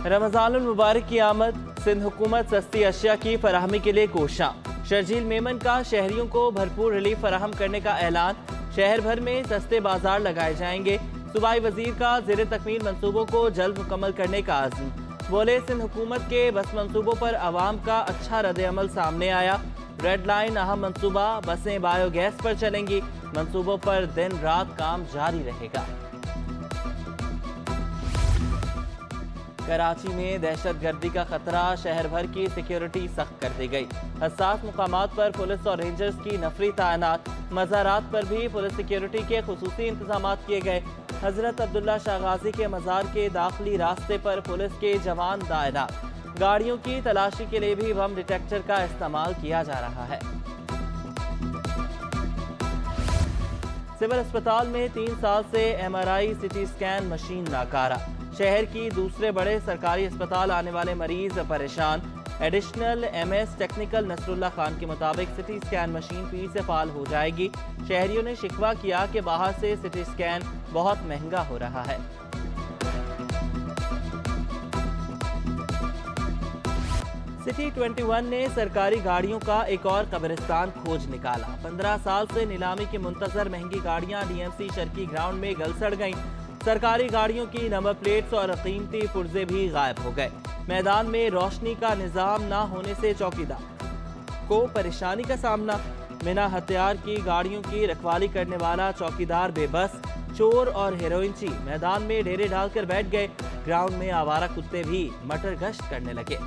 रमज़ानुल मुबारक की आमद, सिंध हुकूमत सस्ती अशिया की फराहमी के लिए कोशां। शर्जील मेमन का शहरियों को भरपूर रिलीफ फराहम करने का ऐलान। शहर भर में सस्ते बाजार लगाए जाएंगे। सूबाई वजीर का ज़ेर तकमील मंसूबों को जल्द मुकम्मल करने का आज़म। बोले, सिंध हुकूमत के बस मंसूबों पर आवाम का अच्छा रद्द-ए-अमल सामने आया। रेड लाइन अहम मंसूबा, बसें बायोगैस पर चलेंगी। मंसूबों पर दिन रात काम जारी रहेगा। कराची में दहशत गर्दी का खतरा, शहर भर की सिक्योरिटी सख्त कर दी गई। हसास मुकामात पर पुलिस और रेंजर्स की नफरी तैनात। मज़ारात पर भी पुलिस सिक्योरिटी के खुसूसी इंतजाम किए गए। हजरत अब्दुल्ला शाह गाजी के मज़ार के दाखिली रास्ते पर पुलिस के जवान तैनात। गाड़ियों की तलाशी के लिए भी बम डिटेक्टर का इस्तेमाल किया जा रहा है। सिविल अस्पताल में 3 साल से MRI सिटी स्कैन मशीन नाकारा। शहर की दूसरे बड़े सरकारी अस्पताल आने वाले मरीज परेशान। Additional MS technical Nasrullah Khan के मुताबिक सिटी स्कैन मशीन फिर से फाल हो जाएगी। शहरियों ने शिकवा किया कि बाहर से सिटी स्कैन बहुत महंगा हो रहा है। सिटी 21 ने सरकारी गाड़ियों का एक और कब्रिस्तान खोज निकाला। 15 साल से नीलामी की मुंतजर महंगी गाड़ियां DMC शर्की ग्राउंड में गलसड़ गईं। सरकारी गाड़ियों की नंबर प्लेट्स और कीमती पुर्जे भी गायब हो गए। मैदान में रोशनी का निजाम ना होने से चौकीदार को परेशानी का सामना। बिना हथियार की गाड़ियों की रखवाली करने वाला चौकीदार बेबस। चोर और हेरोइनची मैदान में डेरे डालकर बैठ गए। ग्राउंड में आवारा कुत्ते भी मटर गश्त करने लगे।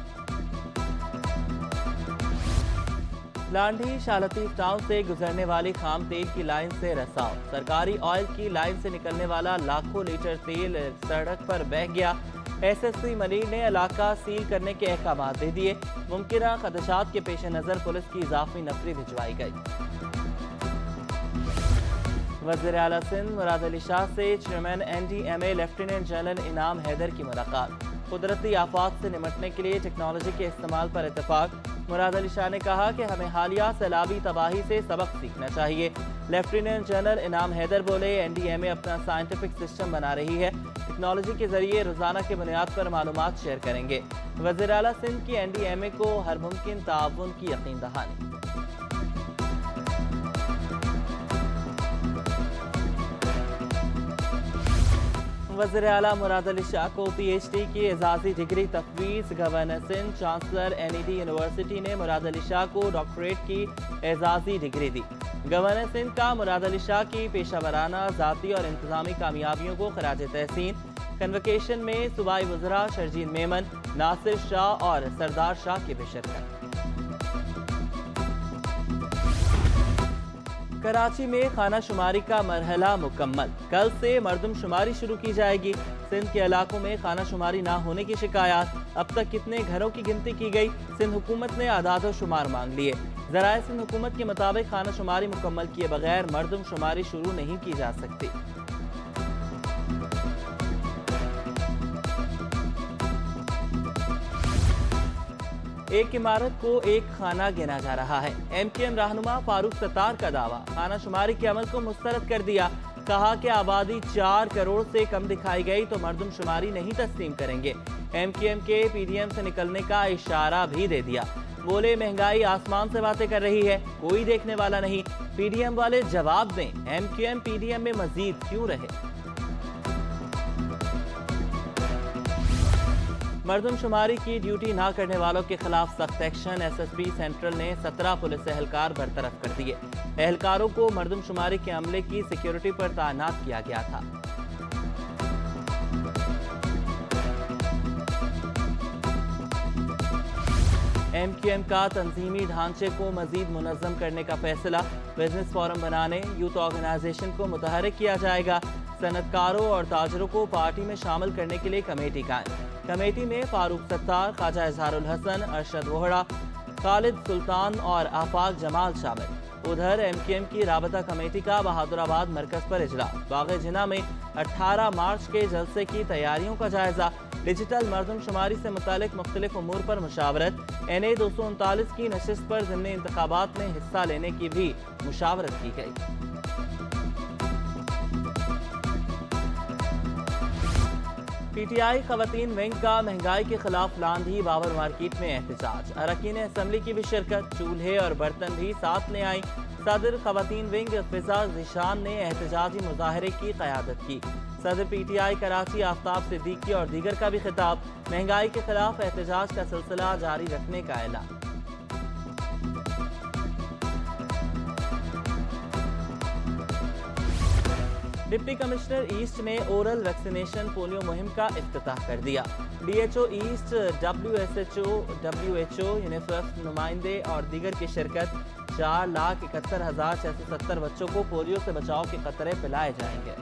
लांढी शालतीफ टाउन से गुजरने वाली खाम तेल की लाइन से रसाव। सरकारी ऑयल की लाइन से निकलने वाला लाखों लीटर तेल सड़क पर बह गया। SSP मलिक ने इलाका सील करने के अहकाम दे दिए। मुमकिन खदशात के पेश नज़र पुलिस की इजाफी नफरी भिजवाई गई। वज़ीर आला सिंध मुराद अली शाह से चेयरमैन NDMA लेफ्टिनेंट जनरल इनाम हैदर की मुलाकात। कुदरती आफात से निपटने के लिए टेक्नोलॉजी के इस्तेमाल पर इत्तेफाक। मुराद अली शाह ने कहा कि हमें हालिया सैलाबी तबाही से सबक सीखना चाहिए। लेफ्टिनेंट जनरल इनाम हैदर बोले, NDMA अपना साइंटिफिक सिस्टम बना रही है। टेक्नोलॉजी के जरिए रोजाना के बुनियाद पर मालूमात शेयर करेंगे। वज़ीर आला सिंध की NDMA को हर मुमकिन ताउन की यकीन दहानी। वज़ीर आला मुराद अली शाह को PhD की एजाजी डिग्री तफवीज़। Governor Sindh chancellor NED university ने मुराद अली शाह को डॉक्टरेट की एजाजी डिग्री दी। गवर्नर सिंध का मुराद अली शाह की पेशा वराना, ज़ाती और इंतजामी कामयाबियों को खराज तहसीन। कन्वोकेशन में सूबाई वज़रा शर्जील मेमन, नासिर शाह और सरदार शाह की भी शिरकत। कराची में खाना शुमारी का मरहला मुकम्मल। कल से मरदम शुमारी शुरू की जाएगी। सिंध के इलाकों में खाना शुमारी ना होने की शिकायत। अब तक कितने घरों की गिनती की गई? सिंध हुकूमत ने आदाद शुमार मांग लिए। ज़राए सिंध हुकूमत के मुताबिक खाना शुमारी मुकम्मल किए बगैर मरदम शुमारी शुरू नहीं की जा सकती। एक इमारत को एक खाना गिना जा रहा है। MQM रहनुमा फारूक सत्तार का दावा। खाना शुमारी के अमल को मुस्तरद कर दिया। कहा कि आबादी 4 करोड़ से कम दिखाई गई तो मरदम शुमारी नहीं तस्लीम करेंगे। MQM के PDM से निकलने का इशारा भी दे दिया। बोले, महंगाई आसमान से बातें कर रही है, कोई देखने वाला नहीं। PDM वाले जवाब दें, MQM PDM में मजीद क्यों रहे? मरदम शुमारी की ड्यूटी ना करने वालों के खिलाफ सख्त एक्शन। SSP सेंट्रल ने 17 पुलिस एहलकार बरतरफ कर दिए। एहलकारों को मरदम शुमारी के अमले की सिक्योरिटी पर तैनात किया गया था। MQM का तंजीमी ढांचे को मजीद मुनज़्ज़म करने का फैसला। बिजनेस फोरम बनाने, यूथ ऑर्गेनाइजेशन को मुतहर्रिक किया जाएगा। सनतकारों और ताजरों को पार्टी में शामिल करने के लिए कमेटी कायम। कमेटी में फारूक सत्तार, ख्वाजा इजहारुल हसन, अरशद वोहरा, खालिद सुल्तान और आफाक जमाल शामिल। उधर MQM की राबता कमेटी का बहादुराबाद मरकज पर इजला। बाग़ जिना में 18 मार्च के जलसे की तैयारियों का जायजा। डिजिटल मरदम शुमारी से मुतालिक मुख्तलिफ उमूर पर मुशावरत। NA 239 की नशिस्त पर ज़िमनी इंतखाबात में हिस्सा लेने की भी मुशावरत की गई। PTI खवातीन विंग का महंगाई के खिलाफ लांधी बाबर मार्केट में एहतजाज। अरकान असम्बली की भी शिरकत, चूल्हे और बर्तन भी साथ ले आई। सदर खवातीन विंग फिजा जिशान ने एहतजाजी मुजाहरे की क़यादत की। सदर PTI कराची आफ्ताब सिद्दीकी और दीगर का भी खिताब। महंगाई के खिलाफ एहतजाज का सिलसिला जारी रखने का ऐलान। डिप्टी कमिश्नर ईस्ट ने ओरल वैक्सीनेशन पोलियो मुहिम का इफ्तिताह कर दिया। DHO ईस्ट, WHO, यूनिसेफ नुमाइंदे और दीगर की शिरकत। 4,71,670 बच्चों को पोलियो से बचाव के कतरे पिलाए जाएंगे।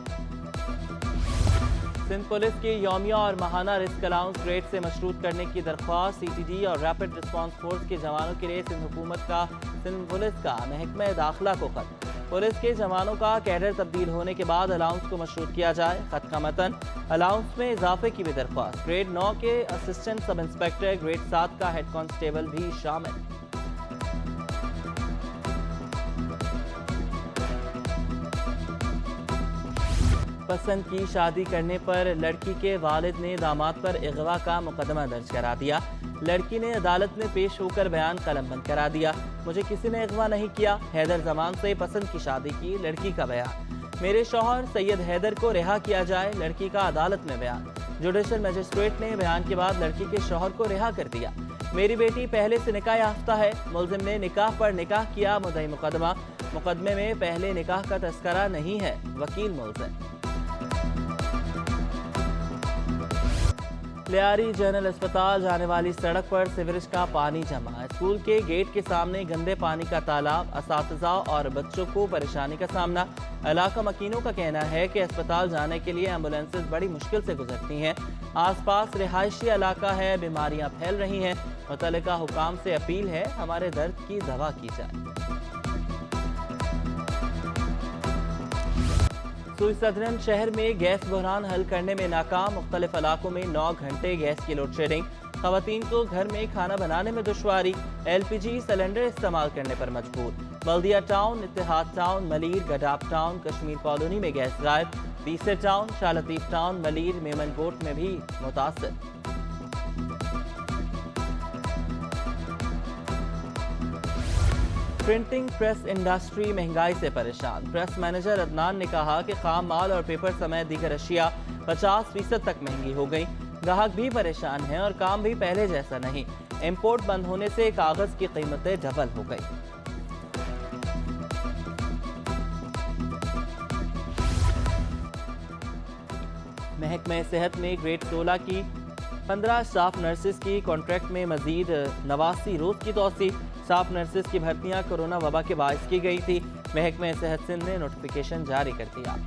सिंध पुलिस की यौमिया और माहाना रिस्क अलाउंस रेट से मशरूत करने की दरख्वास्त। CTD और रैपिड रिस्पांस फोर्स के जवानों के लिए सिंध हुकूमत का सिंध पुलिस का महकमा दाखिला को खत। पुलिस के जवानों का कैडर तब्दील होने के बाद अलाउंस को मशरूत किया जाए। खत का मतन, अलाउंस में इजाफे की भी दरख्वास्त। ग्रेड 9 के असिस्टेंट सब इंस्पेक्टर, ग्रेड 7 का हेड कांस्टेबल भी शामिल। पसंद की शादी करने पर लड़की के वालिद ने दामाद पर अगवा का मुकदमा दर्ज करा दिया। लड़की ने अदालत में पेश होकर बयान कलमबंद करा दिया। मुझे किसी ने अगवा नहीं किया, हैदर जमान से पसंद की शादी की। लड़की का बयान, मेरे शौहर सैयद हैदर को रिहा किया जाए। लड़की का अदालत में बयान। जुडिशल मजिस्ट्रेट ने बयान के बाद लड़की के शौहर को रिहा कर दिया। मेरी बेटी पहले से निकाह याफ्ता है। मुलजिम ने निकाह पर निकाह किया। मुद्दई मुकदमा, मुकदमे में पहले निकाह का तस्करा नहीं है। वकील मुलजिम। लियारी जनरल अस्पताल जाने वाली सड़क पर सीवरेज का पानी जमा। स्कूल के गेट के सामने गंदे पानी का तालाब। असातिज़ा और बच्चों को परेशानी का सामना। इलाका मकीनों का कहना है कि अस्पताल जाने के लिए एम्बुलेंसेज बड़ी मुश्किल से गुजरती हैं। आसपास रिहायशी इलाका है, बीमारियां फैल रही हैं। मुतल्लिका हुकाम से अपील है, हमारे दर्द की दवा की जाए। सुई सदरन शहर में गैस बहरान हल करने में नाकाम। मुख्तलिफ इलाकों में 9 घंटे गैस की लोड शेडिंग। खवातीन को घर में खाना बनाने में दुश्वारी। LPG सिलेंडर इस्तेमाल करने पर मजबूर। बल्दिया टाउन, इत्तेहाद town, Malir, गडाब town, Kashmir colony में गैस गायब। बीसर टाउन, शालतीफ टाउन, मलीर, मेमन गोट में भी मुतासिर। प्रिंटिंग प्रेस इंडस्ट्री महंगाई से परेशान। प्रेस मैनेजर अदनान ने कहा कि खाम माल और पेपर समेत दीगर अशिया 50% तक महंगी हो गई। ग्राहक भी परेशान हैं और काम भी पहले जैसा नहीं। इंपोर्ट बंद होने से कागज की कीमतें डबल हो गई। महकमे सेहत में ग्रेड 16 की 15 स्टाफ नर्सेज की कॉन्ट्रैक्ट में मजीद 89 रोज की तोसी। स्टाफ नर्सेज की भर्तियां कोरोना वबा के बायस की गई थी। महकमे सेहत सिंध ने नोटिफिकेशन जारी कर दिया।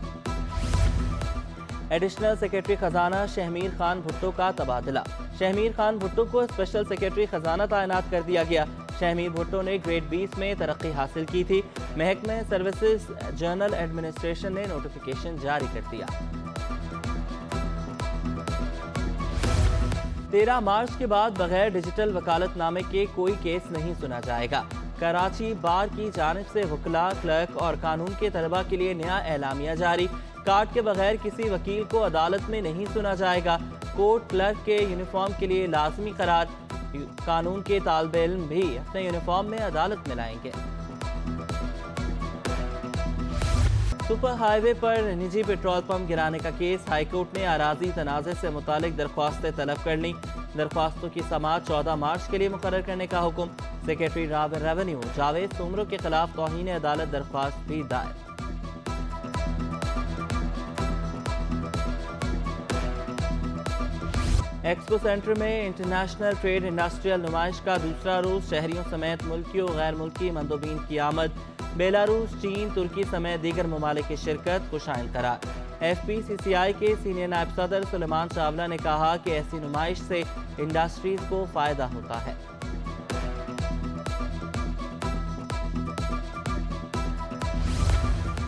एडिशनल सेक्रेटरी खजाना शहमीर खान भुट्टो का तबादला। शहमीर खान भुट्टो को स्पेशल सेक्रेटरी खजाना तैनात कर दिया गया। शहमीर भुट्टो ने ग्रेड 20 में तरक्की हासिल की थी। महकमे सर्विसेज जनरल एडमिनिस्ट्रेशन ने नोटिफिकेशन जारी कर दिया। 13 मार्च के बाद बगैर डिजिटल वकालतनामे के कोई केस नहीं सुना जाएगा। कराची बार की जानिब से वकला, क्लर्क और कानून के तलबा के लिए नया एलामिया जारी। कार्ड के बगैर किसी वकील को अदालत में नहीं सुना जाएगा। कोर्ट क्लर्क के यूनिफॉर्म के लिए लाजमी करार। कानून के तालिबे इल्म भी अपने यूनिफॉर्म में अदालत में लाएंगे। सुपर हाईवे पर निजी पेट्रोल पंप गिराने का केस। हाईकोर्ट ने अराजी तनाज़े से मुतालिक दरख्वास्तें तलब कर ली। दरख्वास्तों की समाअत 14 मार्च के लिए मुकर्रर करने का हुक्म। सेक्रेटरी रेवेन्यू जावेद सुमरो के खिलाफ तौहीन अदालत दरख्वास्त भी दायर। एक्सपो सेंटर में इंटरनेशनल ट्रेड इंडस्ट्रियल नुमाइश का दूसरा रोज। शहरियों समेत मुल्की और गैर मुल्की मंदोबीन की आमद। बेलारूस, चीन, तुर्की समेत दीगर ममालिक की शिरकत। खुशाइल करार। FPCCI के सीनियर नायब सदर सुलेमान चावला ने कहा कि ऐसी नुमाइश से इंडस्ट्रीज को फायदा होता है।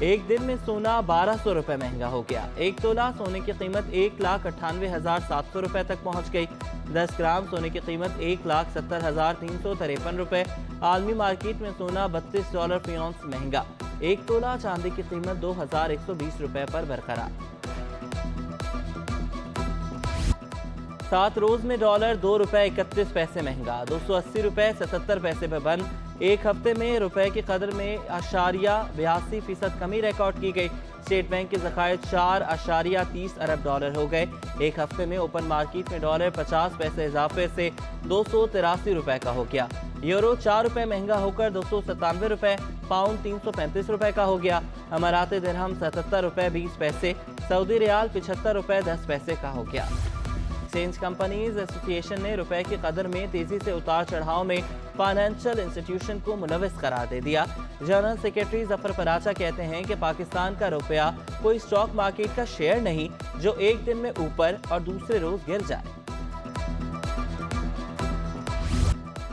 एक दिन में सोना 1200 रुपए महंगा हो गया। 1 तोला सोने की कीमत 1,98,700 रुपए तक पहुंच गई। 10 ग्राम सोने की कीमत 1,70,353 रुपए। आलमी मार्केट में सोना $32 फी औंस महंगा। 1 तोला चांदी की कीमत 2,120 रुपए पर बरकरार। 7 रोज में डॉलर ₹2.31 महंगा, 280 रुपए 77 पैसे पर बंद। एक हफ्ते में रुपए की कदर में 82% कमी रिकॉर्ड की गई। स्टेट बैंक के ज़खायर 4.30 अरब डॉलर हो गए। एक हफ्ते में ओपन मार्केट में डॉलर 50 पैसे इजाफे से 283 रुपए का हो गया। यूरो 4 रुपए महंगा होकर 297 रुपए, पाउंड 335 रुपए का हो गया। अमाराती दिरहम 77 रुपए 20 पैसे, सऊदी रियाल 75 रुपए 10 पैसे का हो गया। एक्सचेंज कंपनीज एसोसिएशन ने रुपए की कदर में तेजी से उतार चढ़ाव में फाइनेंशियल इंस्टीट्यूशन को मुलविस करार दे दिया। जनरल सेक्रेटरी जफर पराचा कहते हैं कि पाकिस्तान का रुपया कोई स्टॉक मार्केट का शेयर नहीं जो एक दिन में ऊपर और दूसरे रोज गिर जाए।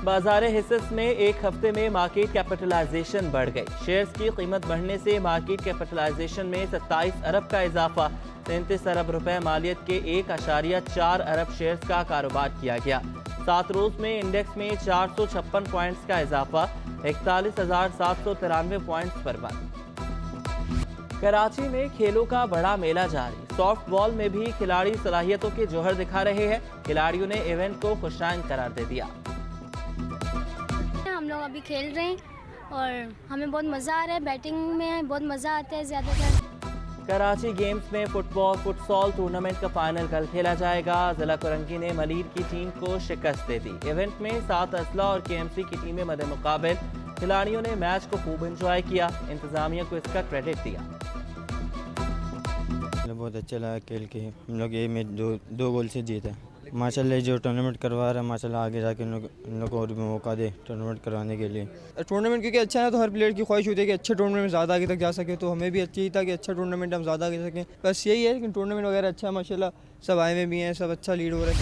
बाजार हिस्सेस में एक हफ्ते में मार्केट कैपिटलाइजेशन बढ़ गई। शेयर्स की कीमत बढ़ने से मार्केट कैपिटलाइजेशन में 27 अरब का इजाफा, 33 अरब रुपए मालियत के 1.4 अरब शेयर्स का कारोबार किया गया। 7 रोज में इंडेक्स में 456 पॉइंट्स का इजाफा, 41,793 पॉइंट्स पर बंद। कराची में खेलों का बड़ा मेला जारी। सॉफ्ट बॉल में भी खिलाड़ी सलाहियतों के जौहर दिखा रहे हैं। खिलाड़ियों ने इवेंट को खुशाइन करार दे दिया। हम लोग अभी खेल रहे हैं और हमें बहुत मज़ा आ रहा है। बैटिंग में बहुत मज़ा आता है ज़्यादातर। कराची गेम्स में फुटसॉल टूर्नामेंट का फाइनल कल खेला जाएगा। जिला कुरंगी ने मलीर की टीम को शिकस्त दे दी। इवेंट में 7 अजला और केएमसी की टीमें मद मुकाबिल। खिलाड़ियों ने मैच को खूब एंजॉय किया। इंतजामिया को इसका क्रेडिट दिया। बहुत अच्छा लगा खेल के। हम लोग ये मैच दो गोल से जीते। माशाल्लाह जो टूर्नामेंट करवा रहा है माशाल्लाह आगे जाके इन लोग को और भी मौका दे टूर्नामेंट करवाने के लिए। टूर्नामेंट क्योंकि अच्छा है तो हर प्लेयर की ख्वाहिश होती है कि अच्छे टूर्नामेंट में ज़्यादा आगे तक जा सके, तो हमें भी अच्छी ही था कि अच्छा टूर्नामेंट हम ज़्यादा आगे सकें। बस यही है कि टूर्नामेंट वगैरह अच्छा है माशाल्लाह, सब आए हुए भी हैं, सब अच्छा लीड हो रहा है।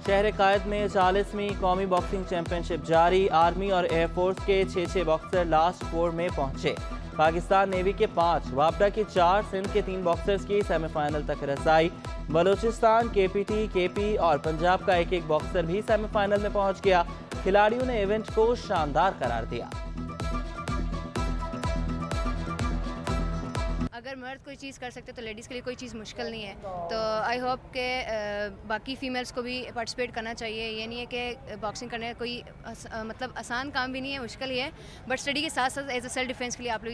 शहर कायद में 40वीं कौमी बॉक्सिंग चैंपियनशिप जारी। आर्मी और एयरफोर्स के 6 बॉक्सर लास्ट 4 में पहुंचे। पाकिस्तान नेवी के 5, वापडा के 4, सिंध के 3 बॉक्सर्स की सेमीफाइनल तक रसाई। बलूचिस्तान, केपीटी, केपी और पंजाब का एक बॉक्सर भी सेमीफाइनल में पहुंच गया। खिलाड़ियों ने इवेंट को शानदार करार दिया। अगर मर्द कोई चीज़ कर सकते तो लेडीज़ के लिए कोई चीज़ मुश्किल नहीं है। तो आई होप के बाकी फ़ीमेल्स को भी पार्टिसिपेट करना चाहिए। ये नहीं है कि बॉक्सिंग करने कोई मतलब आसान काम भी नहीं है, मुश्किल ही है, बट स्टडी के साथ साथ एज अ सेल्फ डिफेंस के लिए आप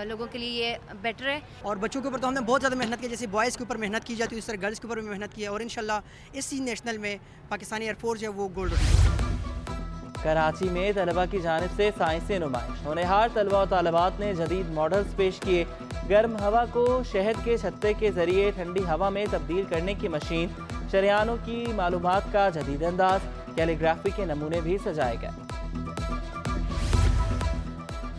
लोगों के लिए ये बेटर है। और बच्चों के ऊपर तो हमने बहुत ज़्यादा मेहनत की, जैसे बॉयज़ के ऊपर मेहनत की जाती है उस तरह गर्ल्स के ऊपर भी मेहनत की है और इंशाल्लाह इसी नेशनल में पाकिस्तानी एयरफोर्स है वो गोल्ड उठाएगी। कराची में तलबा की जानिब से साइंसी नुमाइश। होनहार तलबा और तालिबात ने जदीद मॉडल्स पेश किए। गर्म हवा को शहद के छत्ते के जरिए ठंडी हवा में तब्दील करने की मशीन, शरियानों की मालूमात का जदीद अंदाज, कैलीग्राफी के नमूने भी सजाए गए।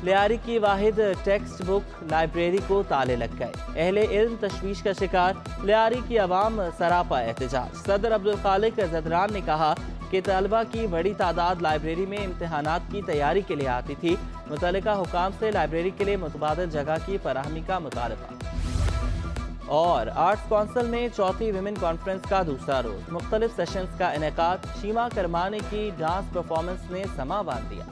लियारी की वाहिद टेक्स्ट बुक लाइब्रेरी को ताले लग गए। अहले इल्म तशवीश का शिकार। लियारी की आवाम सरापा एहतजाज। सदर अब्दुल खालिक ज़दरान ने कहा कि तलबा की बड़ी तादाद लाइब्रेरी में इम्तहानात की तैयारी के लिए आती थी। मुतल्लिका हुकाम से लाइब्रेरी के लिए मुतबादिल जगह की फराहमी का मुतालबा। और आर्ट्स कौंसिल में चौथी विमेन कॉन्फ्रेंस का दूसरा रोज। मुख्तलिफ सेशंस का इनेकाद। शीमा करमानी की डांस परफॉर्मेंस ने समा बांध दिया।